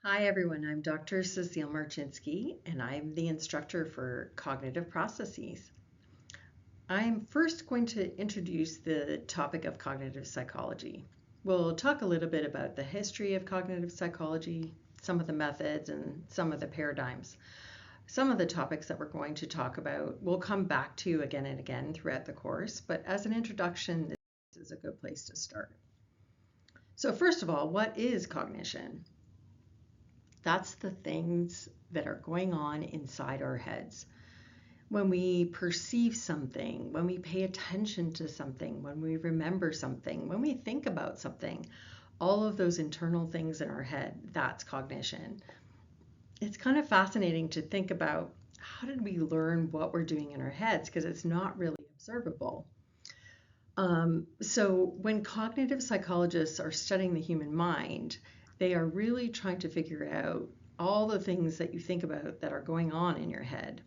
Hi everyone, I'm Dr. Cecile Marchinsky and I'm the instructor for cognitive processes. I'm first going to introduce the topic of cognitive psychology. We'll talk a little bit about the history of cognitive psychology, some of the methods, and some of the paradigms. Some of the topics that we're going to talk about we'll come back to again and again throughout the course, but as an introduction, this is a good place to start. So first of all, what is cognition? That's the things that are going on inside our heads. When we perceive something, when we pay attention to something, when we remember something, when we think about something, all of those internal things in our head, that's cognition. It's kind of fascinating to think about how did we learn what we're doing in our heads because it's not really observable. So when cognitive psychologists are studying the human mind, they are really trying to figure out all the things that you think about that are going on in your head.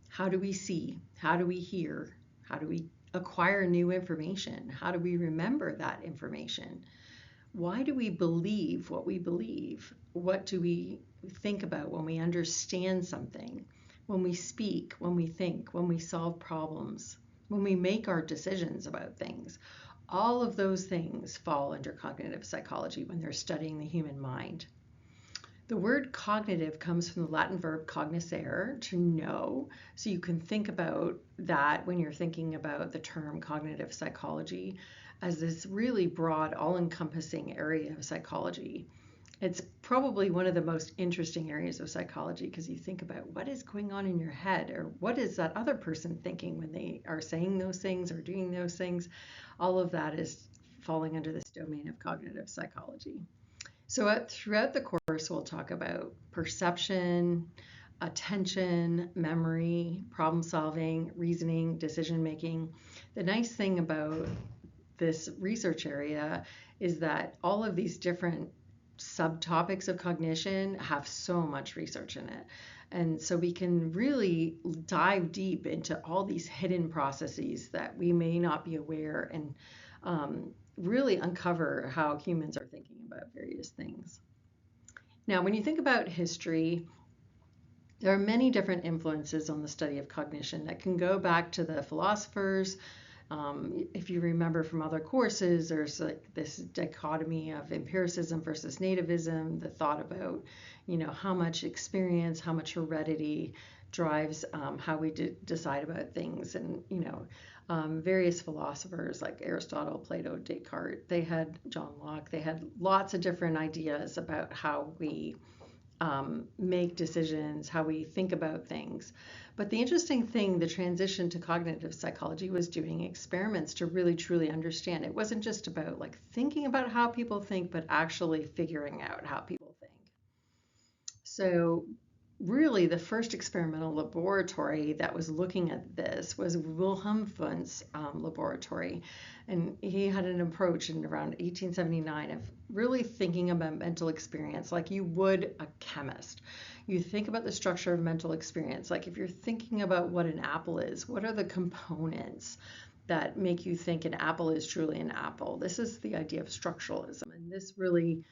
How do we see? How do we hear? How do we acquire new information? How do we remember that information? Why do we believe what we believe? What do we think about when we understand something? When we speak, when we think, when we solve problems, when we make our decisions about things? All of those things fall under cognitive psychology when they're studying the human mind. The word cognitive comes from the Latin verb cognoscere, to know. So you can think about that when you're thinking about the term cognitive psychology as this really broad, all-encompassing area of psychology. It's probably one of the most interesting areas of psychology because you think about what is going on in your head or what is that other person thinking when they are saying those things or doing those things. All of that is falling under this domain of cognitive psychology. So throughout the course, we'll talk about perception, attention, memory, problem solving, reasoning, decision making. The nice thing about this research area is that all of these different subtopics of cognition have so much research in it. And so we can really dive deep into all these hidden processes that we may not be aware and really uncover how humans are thinking about various things. Now, when you think about history, there are many different influences on the study of cognition that can go back to the philosophers. If you remember from other courses, there's like this dichotomy of empiricism versus nativism, the thought about, how much experience, how much heredity drives how we decide about things. And, various philosophers like Aristotle, Plato, Descartes, they had John Locke, they had lots of different ideas about how we make decisions, how we think about things. But the interesting thing, the transition to cognitive psychology was doing experiments to really truly understand. It wasn't just about like thinking about how people think, but actually figuring out how people think. So really the first experimental laboratory that was looking at this was Wilhelm Wundt's laboratory. And he had an approach in around 1879 of really thinking about mental experience like you would a chemist. You think about the structure of mental experience. Like if you're thinking about what an apple is, what are the components that make you think an apple is truly an apple? This is the idea of structuralism. And this really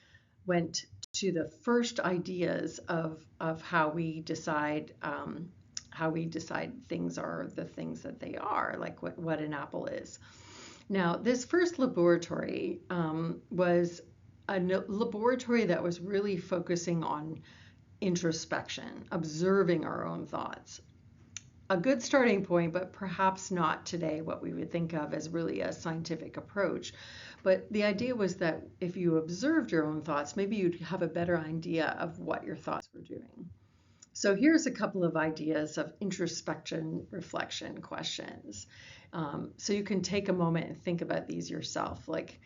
went to the first ideas of how we decide things are the things that they are, like what an apple is. Now, this first laboratory was a laboratory that was really focusing on introspection, observing our own thoughts. A good starting point, but perhaps not today what we would think of as really a scientific approach. But the idea was that if you observed your own thoughts, maybe you'd have a better idea of what your thoughts were doing. So here's a couple of ideas of introspection reflection questions. So you can take a moment and think about these yourself. Like,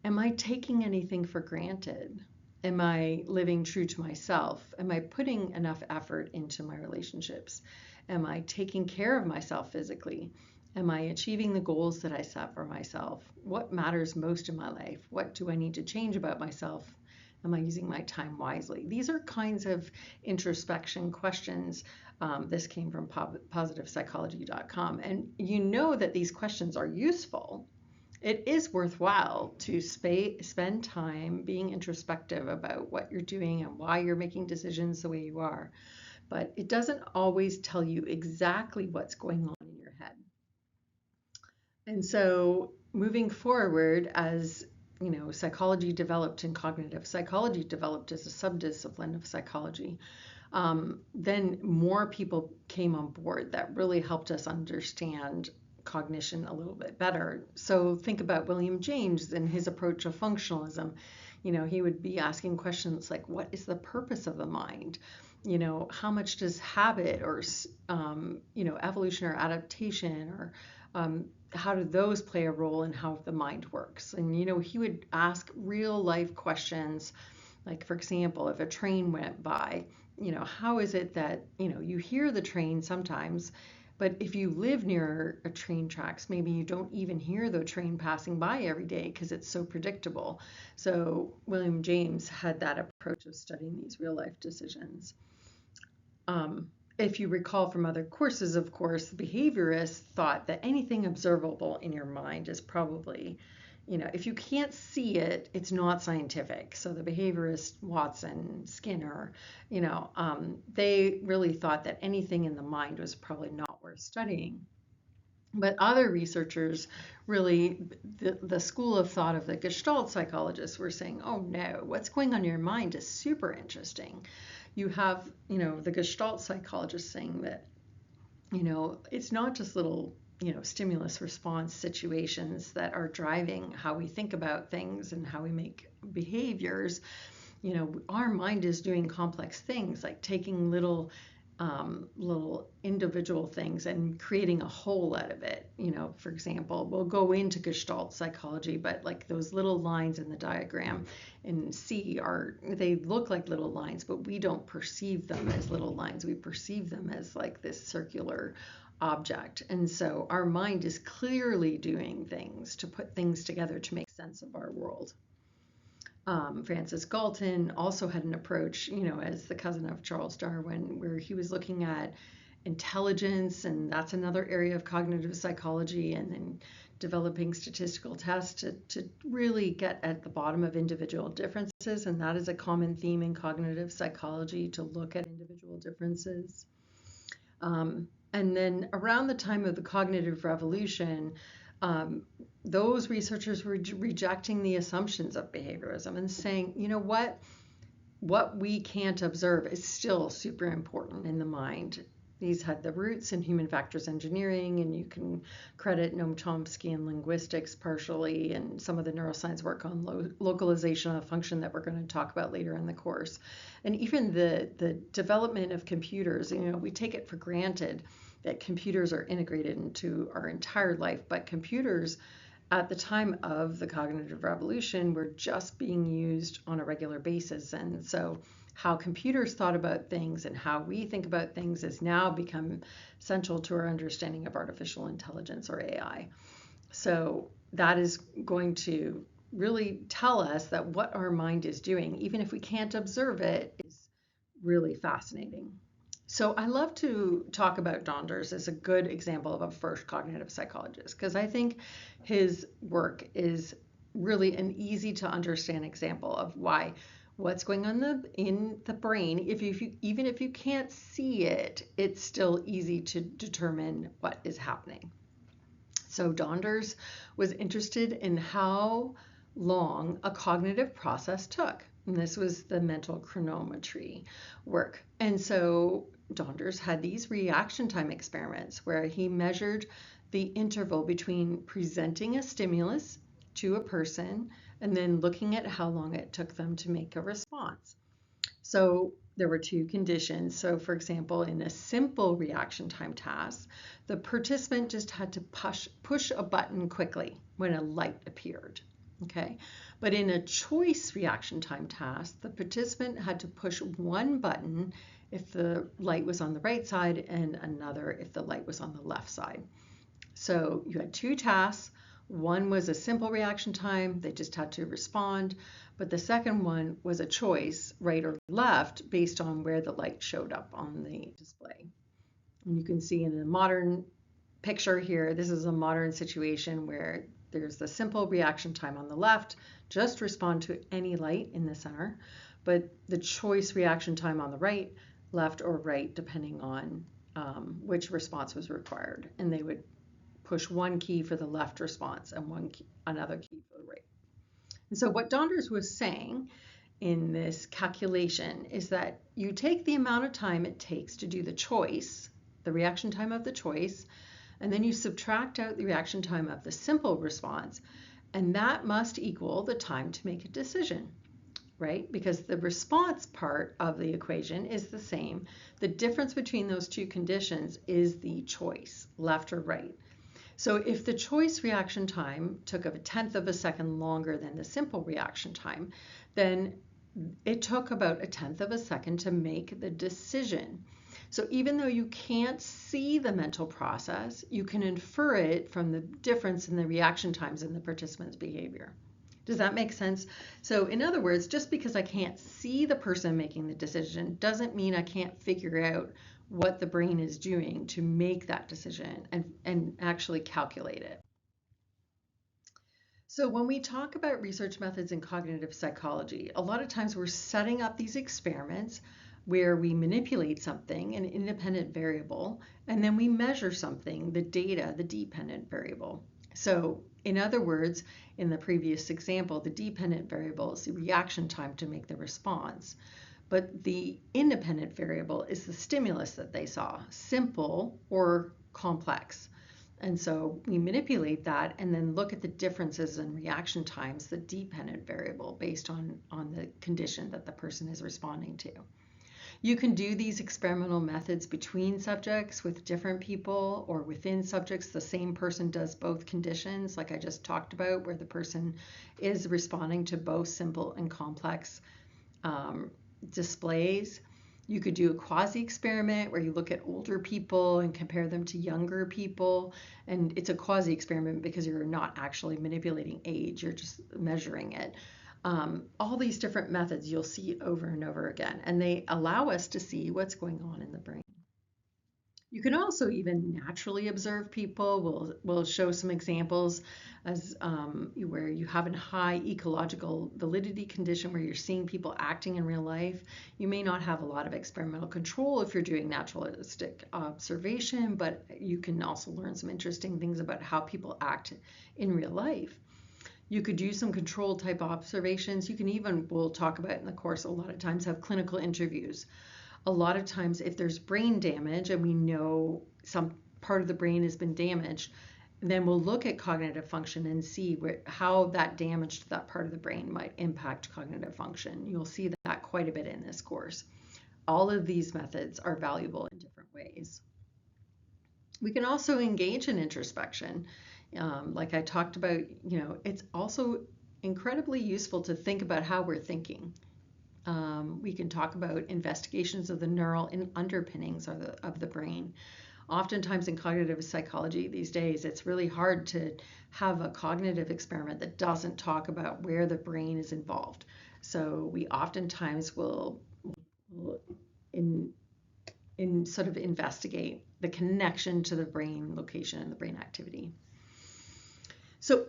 am I taking anything for granted? Am I living true to myself? Am I putting enough effort into my relationships? Am I taking care of myself physically? Am I achieving the goals that I set for myself? What matters most in my life? What do I need to change about myself? Am I using my time wisely? These are kinds of introspection questions. This came from positivepsychology.com. And you know that these questions are useful it is worthwhile to spend time being introspective about what you're doing and why you're making decisions the way you are. But it doesn't always tell you exactly what's going on in your head. And so moving forward, as psychology developed and cognitive psychology developed as a subdiscipline of psychology, then more people came on board that really helped us understand cognition a little bit better. So think about William James and his approach of functionalism. He would be asking questions like, what is the purpose of the mind? How much does habit or, evolution or adaptation or how do those play a role in how the mind works? And, he would ask real life questions. Like, for example, if a train went by, how is it that, you hear the train sometimes, but if you live near a train tracks, maybe you don't even hear the train passing by every day because it's so predictable. So William James had that approach of studying these real life decisions. If you recall from other courses, of course, the behaviorists thought that anything observable in your mind is probably, if you can't see it, it's not scientific. So the behaviorist Watson, Skinner, they really thought that anything in the mind was probably not worth studying. But other researchers, really, the school of thought of the Gestalt psychologists were saying, oh no, what's going on in your mind is super interesting. You have, the Gestalt psychologists saying that, it's not just little, stimulus response situations that are driving how we think about things and how we make behaviors. Our mind is doing complex things like taking little individual things and creating a whole out of it. For example, we'll go into Gestalt psychology, but like those little lines in the diagram in C they look like little lines, but we don't perceive them as little lines. We perceive them as like this circular object. And so our mind is clearly doing things to put things together to make sense of our world. Francis Galton also had an approach, as the cousin of Charles Darwin, where he was looking at intelligence, and that's another area of cognitive psychology, and then developing statistical tests to really get at the bottom of individual differences. And that is a common theme in cognitive psychology, to look at individual differences. And then around the time of the cognitive revolution, those researchers were rejecting the assumptions of behaviorism and saying, what we can't observe is still super important in the mind. These had the roots in human factors engineering, and you can credit Noam Chomsky and linguistics partially, and some of the neuroscience work on localization of function that we're going to talk about later in the course. And even the development of computers, we take it for granted that computers are integrated into our entire life, but computers at the time of the cognitive revolution were just being used on a regular basis. And so how computers thought about things and how we think about things has now become central to our understanding of artificial intelligence, or AI. So that is going to really tell us that what our mind is doing, even if we can't observe it, is really fascinating. So I love to talk about Donders as a good example of a first cognitive psychologist, because I think his work is really an easy to understand example of what's going on in the brain. Even if you can't see it, it's still easy to determine what is happening. So Donders was interested in how long a cognitive process took. And this was the mental chronometry work. And so Donders had these reaction time experiments where he measured the interval between presenting a stimulus to a person and then looking at how long it took them to make a response. So there were two conditions. So for example, in a simple reaction time task, the participant just had to push a button quickly when a light appeared. Okay, but in a choice reaction time task, the participant had to push one button if the light was on the right side and another if the light was on the left side. So you had two tasks. One was a simple reaction time, they just had to respond, but the second one was a choice, right or left, based on where the light showed up on the display. And you can see in the modern picture here, this is a modern situation where There's the simple reaction time on the left, just respond to any light in the center, but the choice reaction time on the right, left or right, depending on which response was required. And they would push one key for the left response and another key for the right. And so what Donders was saying in this calculation is that you take the amount of time it takes to do the choice, the reaction time of the choice, and then you subtract out the reaction time of the simple response, and that must equal the time to make a decision, right? Because the response part of the equation is the same. The difference between those two conditions is the choice, left or right. So if the choice reaction time took 1/10 of a second longer than the simple reaction time, then it took about 1/10 of a second to make the decision. So even though you can't see the mental process, you can infer it from the difference in the reaction times in the participant's behavior. Does that make sense? So in other words, just because I can't see the person making the decision doesn't mean I can't figure out what the brain is doing to make that decision and actually calculate it. So when we talk about research methods in cognitive psychology, a lot of times we're setting up these experiments where we manipulate something, an independent variable, and then we measure something, the data, the dependent variable. So in other words, in the previous example, the dependent variable is the reaction time to make the response, but the independent variable is the stimulus that they saw, simple or complex. And so we manipulate that and then look at the differences in reaction times, the dependent variable, based on the condition that the person is responding to. You can do these experimental methods between subjects with different people, or within subjects, the same person does both conditions, like I just talked about, where the person is responding to both simple and complex displays. You could do a quasi-experiment where you look at older people and compare them to younger people. And it's a quasi-experiment because you're not actually manipulating age, you're just measuring it. All these different methods you'll see over and over again, and they allow us to see what's going on in the brain. You can also even naturally observe people. We'll show some examples as where you have a high ecological validity condition where you're seeing people acting in real life. You may not have a lot of experimental control if you're doing naturalistic observation, but you can also learn some interesting things about how people act in real life. You could do some controlled type observations. You can even, we'll talk about in the course a lot of times, have clinical interviews. A lot of times if there's brain damage and we know some part of the brain has been damaged, then we'll look at cognitive function and see how that damage to that part of the brain might impact cognitive function. You'll see that quite a bit in this course. All of these methods are valuable in different ways. We can also engage in introspection. Like I talked about, it's also incredibly useful to think about how we're thinking. We can talk about investigations of the neural underpinnings of the brain. Oftentimes in cognitive psychology these days, it's really hard to have a cognitive experiment that doesn't talk about where the brain is involved. So we oftentimes will sort of investigate the connection to the brain location and the brain activity. So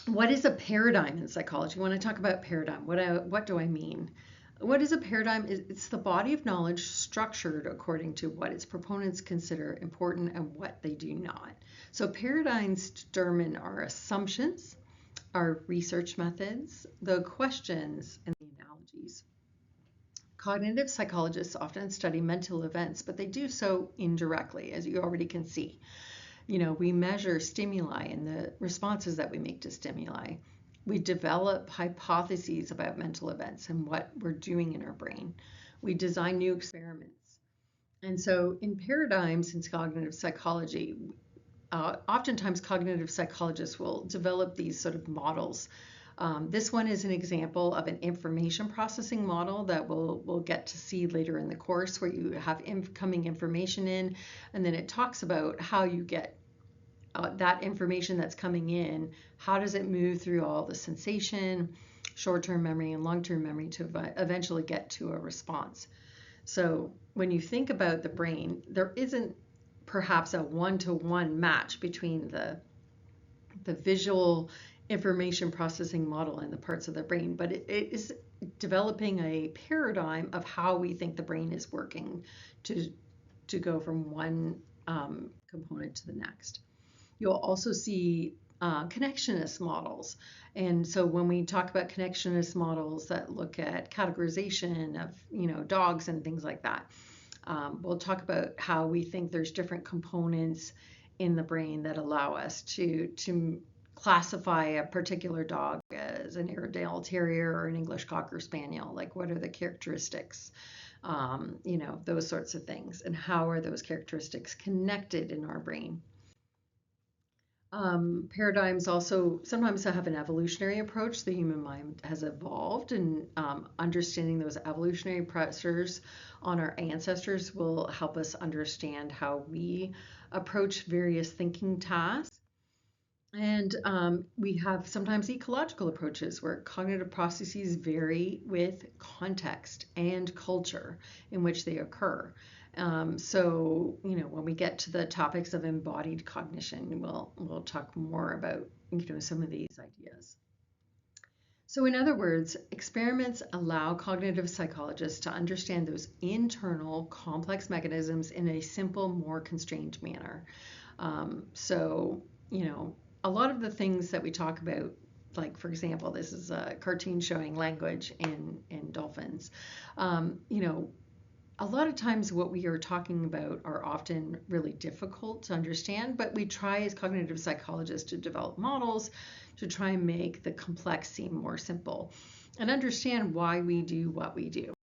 what is a paradigm in psychology? When I talk about paradigm, what do I mean? What is a paradigm? It's the body of knowledge structured according to what its proponents consider important and what they do not. So paradigms determine our assumptions, our research methods, the questions, and the analogies. Cognitive psychologists often study mental events, but they do so indirectly, as you already can see. We measure stimuli and the responses that we make to stimuli. We develop hypotheses about mental events and what we're doing in our brain. We design new experiments. And so in paradigms in cognitive psychology, oftentimes cognitive psychologists will develop these sort of models. This one is an example of an information processing model that we'll get to see later in the course, where you have incoming information in, and then it talks about how you get that information that's coming in, how does it move through all the sensation, short-term memory and long-term memory to eventually get to a response. So when you think about the brain, there isn't perhaps a one-to-one match between the visual information processing model in the parts of the brain, but it is developing a paradigm of how we think the brain is working to go from one component to the next. You'll also see connectionist models. And so when we talk about connectionist models that look at categorization of, dogs and things like that, we'll talk about how we think there's different components in the brain that allow us to classify a particular dog as an Airedale Terrier or an English Cocker Spaniel. Like, what are the characteristics? Those sorts of things, and how are those characteristics connected in our brain? Paradigms also sometimes have an evolutionary approach. The human mind has evolved, and understanding those evolutionary pressures on our ancestors will help us understand how we approach various thinking tasks. And we have sometimes ecological approaches where cognitive processes vary with context and culture in which they occur. So, when we get to the topics of embodied cognition, we'll talk more about, some of these ideas. So, in other words, experiments allow cognitive psychologists to understand those internal complex mechanisms in a simple, more constrained manner. So, a lot of the things that we talk about, like, for example, this is a cartoon showing language in dolphins. A lot of times what we are talking about are often really difficult to understand, but we try as cognitive psychologists to develop models to try and make the complex seem more simple and understand why we do what we do.